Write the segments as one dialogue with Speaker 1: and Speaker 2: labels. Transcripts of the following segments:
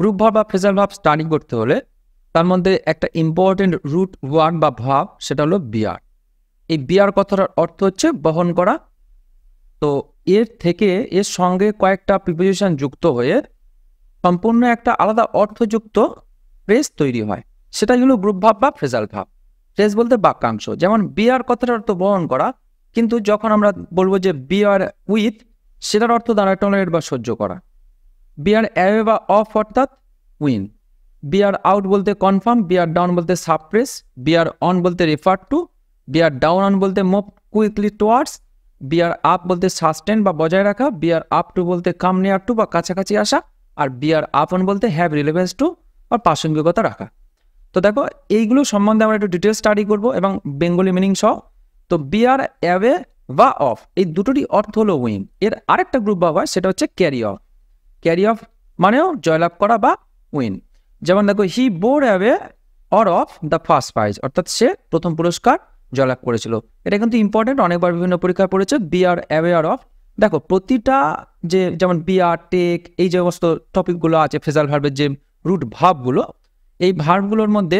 Speaker 1: Group verb বা phrasal verb study করতে হলে তার মধ্যে একটা ইম্পর্টেন্ট রুট ওয়ার্ড বা ভার্ব, সেটা হলো বিয়ার। এই বিয়ার কথাটার অর্থ হচ্ছে বহন করা। তো এর সঙ্গে কয়েকটা প্রিপোজিশন যুক্ত হয়ে সম্পূর্ণ একটা আলাদা অর্থযুক্ত ফ্রেজ তৈরি হয়, সেটাই হলো গ্রুপ ভার্ব বা ফ্রেজাল ভার্ব। ফ্রেজ বলতে বাক্যাংশ। যেমন বিয়ার কথাটার অর্থ বহন করা, কিন্তু যখন আমরা বলবো যে বিয়ার উইথ, সেটার অর্থ দাঁড়ায় টলারেট বা সহ্য করা। বিয়ার অ্যাওয়ে বা অফ অর্থাৎ উইন। বিয়ার আউট বলতে কনফার্ম, বিয়ার ডাউন বলতে সাপ্রেস, বিয়ার অন বলতে refer to, bear down on বলতে move quickly towards, bear up বলতে সাস্টেন বা বজায় রাখা, বিয়ার আপ টু বলতে কাম নিয়ার টু বা কাছাকাছি আসা, আর বিয়ার আপ অন বলতে হ্যাভ রিলেভেন্স টু বা প্রাসঙ্গিকতা রাখা। তো দেখো এইগুলো সম্বন্ধে আমরা একটু ডিটেলস স্টাডি করব এবং বেঙ্গলি মিনিং সহ। তো বিয়ার অ্যাওয়ে বা অফ এই দুটোরই অর্থ হলো উইন। এর আরেকটা গ্রুপ ভার্ব হয়, সেটা হচ্ছে ক্যারি অফ। ক্যারি অফ মানেও জয়লাভ করা বা উইন। যেমন দেখো, he bore away or of the first prize, অর্থাৎ সে প্রথম পুরস্কার জয়লাভ করেছিল। এটা কিন্তু ইম্পর্টেন্ট, অনেকবার বিভিন্ন পরীক্ষায় পড়েছে। বিয়ার অ্যাওয়ে অর অফ, দেখো প্রতিটা যেমন বিয়ার, টেক, এই যে সমস্ত টপিকগুলো আছে ফ্রেজাল ভার্বের যে রুট ভার্বগুলো, এই ভার্বগুলোর মধ্যে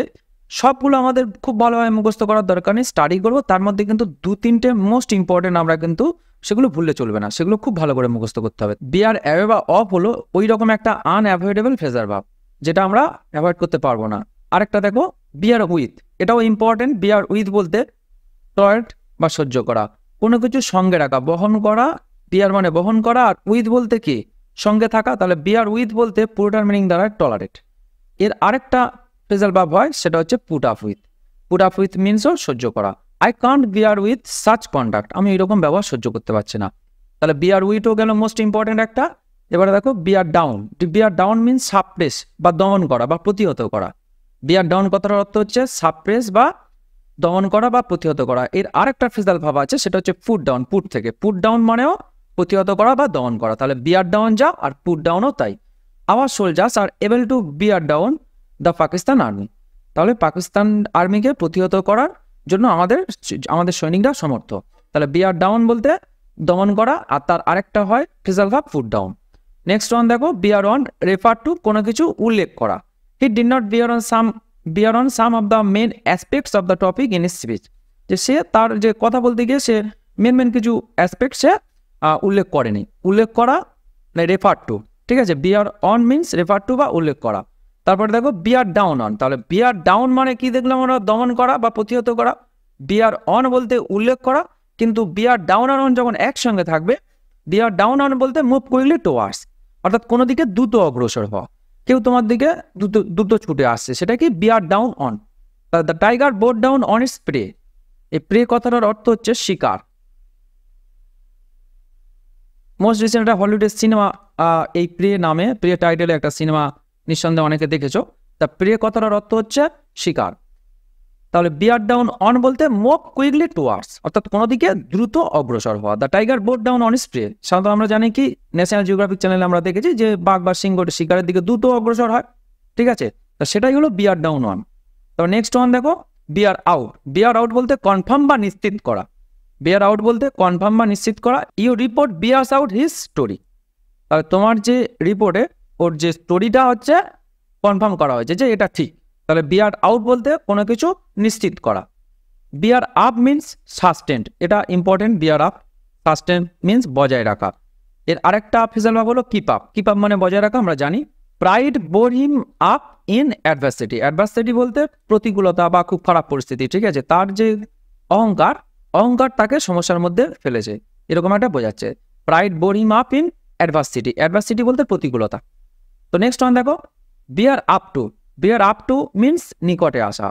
Speaker 1: সবগুলো আমাদের খুব ভালোভাবে মুখস্থ করার দরকার নেই, স্টাডি করবো। তার মধ্যে কিন্তু 2-3টে মোস্ট ইম্পর্টেন্ট, আমরা কিন্তু সেগুলো ভুললে চলবে না, সেগুলো খুব ভালো করে মুখস্থ করতে হবে। বিয়ার অ্যাওয়ে বা অফ হলো ওই রকম একটা আনঅ্যাভয়েডেবল ফ্রেজাল ভার্ব, যেটা আমরা অ্যাভয়েড করতে পারবো না। আরেকটা দেখো, বিয়ার উইথ, এটাও ইম্পর্টেন্ট। বিয়ার উইথ বলতে টলারেট বা সহ্য করা, কোনো কিছু সঙ্গে রাখা, বহন করা। বিয়ার মানে বহন করা, আর উইথ বলতে কি সঙ্গে থাকা। তাহলে বিয়ার উইথ বলতে পুরোটার মিনিং দাঁড়ায় টলারেট। এর আরেকটা ফ্রেজাল ভার্ব হয়, সেটা হচ্ছে put up with. Put up with মিনসও সহ্য করা। I can't bear with such conduct, আমি এরকম ব্যবহার সহ্য করতে পারছি না। তাহলে বিয়ার উইথও গেল মোস্ট ইম্পর্টেন্ট একটা। এবারে দেখো বিয়ার ডাউন। বিয়ার ডাউন মিনস সাপ্রেস বা দমন করা বা প্রতিহত করা। বিয়ার ডাউন কথার অর্থ হচ্ছে সাপ্রেস বা দমন করা বা প্রতিহত করা। এর আরেকটা ফ্রেজাল ভার্ব আছে, সেটা হচ্ছে পুট ডাউন। পুট থেকে পুট ডাউন মানেও প্রতিহত করা বা দমন করা। তাহলে বিয়ার ডাউন যা, আর পুট ডাউনও তাই। Our soldiers are able to bear down the Pakistan army, তাহলে পাকিস্তান আর্মিকে প্রতিহত করার জন্য আমাদের সৈনিকরা সমর্থ। তাহলে বিয়ার ডাউন বলতে দমন করা, আর তার আরেকটা হয় phrasal verb put down. Next one দেখো, বিয়ার অন রেফার টু, কোনো কিছু উল্লেখ করা। He did not bear on some of the main aspects of the topic in speech, যে সে তার যে কথা বলতে গিয়ে সে মেন কিছু অ্যাসপেক্ট সে উল্লেখ করেনি। উল্লেখ করা মানে রেফার টু, ঠিক আছে। বিয়ার অন মিনস রেফার টু বা উল্লেখ করা। তারপরে দেখো বিয়ার ডাউন অন, তাহলে বিয়ার ডাউন মানে কি দেখলাম আমরা, দমন করা বা প্রতিহত করা। বিয়ার অন বলতে উল্লেখ করা, কিন্তু বিয়ার ডাউন আর অন যখন একসঙ্গে থাকবে, বিয়ার ডাউন অন বলতে মুভ কুইকলি টুয়ার্ডস, অর্থাৎ কোনো দিকে দ্রুত অগ্রসর হওয়া। কেউ তোমার দিকে দ্রুত ছুটে আসছে, সেটা কি bear down on. The tiger bore down on its prey, এই প্রে কথাটার অর্থ হচ্ছে শিকার। মোস্ট রিসেন্ট একটা হলিউড সিনেমা এই প্রে নামে, প্রে টাইটেলে একটা সিনেমা নিঃসন্দেহে অনেকে দেখেছো। তা প্রে কথাটার অর্থ হচ্ছে শিকার। তাহলে বিয়ার ডাউন অন বলতে মুভ কুইকলি টুয়ার্ডস, অর্থাৎ কোনো দিকে দ্রুত অগ্রসর হওয়া। The tiger bore down on its prey, সাধারণত আমরা জানি কি ন্যাশনাল জিওগ্রাফিক চ্যানেলে আমরা দেখেছি যে বাঘ বা সিংহ শিকারের দিকে দ্রুত অগ্রসর হয়, ঠিক আছে। তা সেটাই হলো বিয়ার ডাউন অন। তবে নেক্সট ওয়ান দেখো, বিয়ার আউট। বিয়ার আউট বলতে কনফার্ম বা নিশ্চিত করা। বিয়ার আউট বলতে কনফার্ম বা নিশ্চিত করা। You report bears out his story, তাহলে তোমার যে রিপোর্টে ওর যে স্টোরিটা হচ্ছে কনফার্ম করা হয়েছে যে এটা ঠিক। তাহলে বিয়ার আউট বলতে কোনো কিছু নিশ্চিত করা। বিয়ার আপ মিনস সাস্টেন্ড, এটা important. Bear up, sustained means বজায় রাখা। এর আরেকটা ফ্রেজাল ভার্ব হলো কিপ আপ। কিপ আপ মানে বজায় রাখা, আমরা জানি। Pride bore him up in adversity. Adversity বলতে প্রতিকূলতা বা খুব খারাপ পরিস্থিতি, ঠিক আছে। তার যে অহংকার তাকে সমস্যার মধ্যে ফেলেছে, এরকম একটা বোঝাচ্ছে। Pride bore him up in adversity. Adversity বলতে প্রতিকূলতা। তো নেক্সট ওয়ান দেখো, bear up to. Bear up to means নিকটে আসা।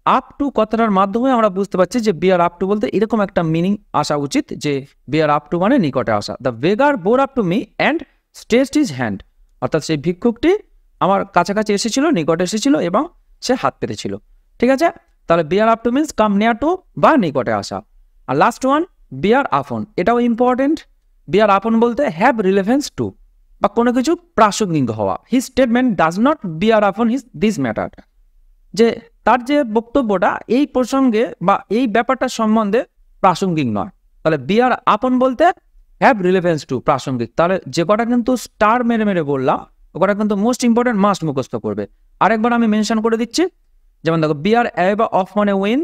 Speaker 1: আপ টু কথাটার মাধ্যমে আমরা বুঝতে পারছি যে বিয়ার আপ টু বলতে এরকম একটা মিনিং আসা উচিত যে বিয়ার আপ টু মানে নিকটে আসা। The beggar bore up to me and stretched his hand, অর্থাৎ সেই ভিক্ষুকটি আমার কাছাকাছি এসেছিল, নিকটে এসেছিল এবং সে হাত পেতেছিল, ঠিক আছে। তাহলে bear up to means come near to বা নিকটে আসা। আর লাস্ট ওয়ান বিয়ার আপন, এটাও ইম্পর্টেন্ট। বিয়ার আপন বলতে হ্যাভ রিলেভেন্স টু, বা কোনো কিছু প্রাসঙ্গিক হওয়া। হিজ স্টেটমেন্ট ডাজ নট বিয়ার আপন দিস ম্যাটার, যে তার যে বক্তব্যটা এই প্রসঙ্গে বা এই ব্যাপারটা সম্বন্ধে প্রাসঙ্গিক নয়। তাহলে বিয়ার আপন বলতে হ্যাভ রিলেভেন্স টু, প্রাসঙ্গিক। তাহলে যে কটা কিন্তু স্টার মেরে বললাম, ওটা কিন্তু মোস্ট ইম্পর্টেন্ট, মাস্ট মুখস্থ করবে। আরেকবার আমি মেনশন করে দিচ্ছি, যেমন দেখো বিয়ার অ্যাওয়ে বা অফ মানে win,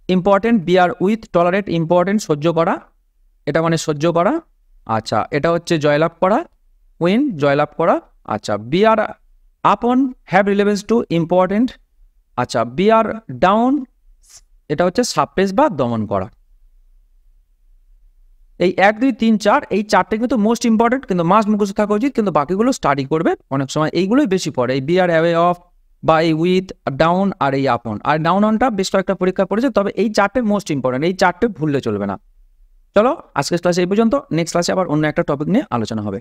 Speaker 1: important beer with, tolerate important সহ্য করা, এটা মানে সহ্য করা। আচ্ছা, এটা হচ্ছে জয়লাভ করা, উইন জয়লাভ করা। আচ্ছা, বিয়ার আপন হ্যাভ রিলেভেন্স টু ইম্পর্টেন্ট। আচ্ছা, বিয়ার ডাউন এটা হচ্ছে সাপ্রেস বা দমন করা। এই 1 2 3 4 এই 4টে কিন্তু মোস্ট ইম্পর্টেন্ট, কিন্তু মাস্ট মুখস্থ থাকা উচিত, কিন্তু বাকিগুলো স্টাডি করবে। অনেক সময় এইগুলোই বেশি পড়ে, এই বিয়ার অ্যাওয়ে অফ বা এই উইথ, ডাউন আর এই আপন। আর ডাউন অনটা বেশ কয়েকটা পরীক্ষা পড়েছে, তবে এই 4টে মোস্ট ইম্পর্টেন্ট, এই 4টে ভুললে চলবে না। চলো আজকের ক্লাসে এই পর্যন্ত, নেক্সট ক্লাসে আবার অন্য একটা টপিক নিয়ে আলোচনা হবে।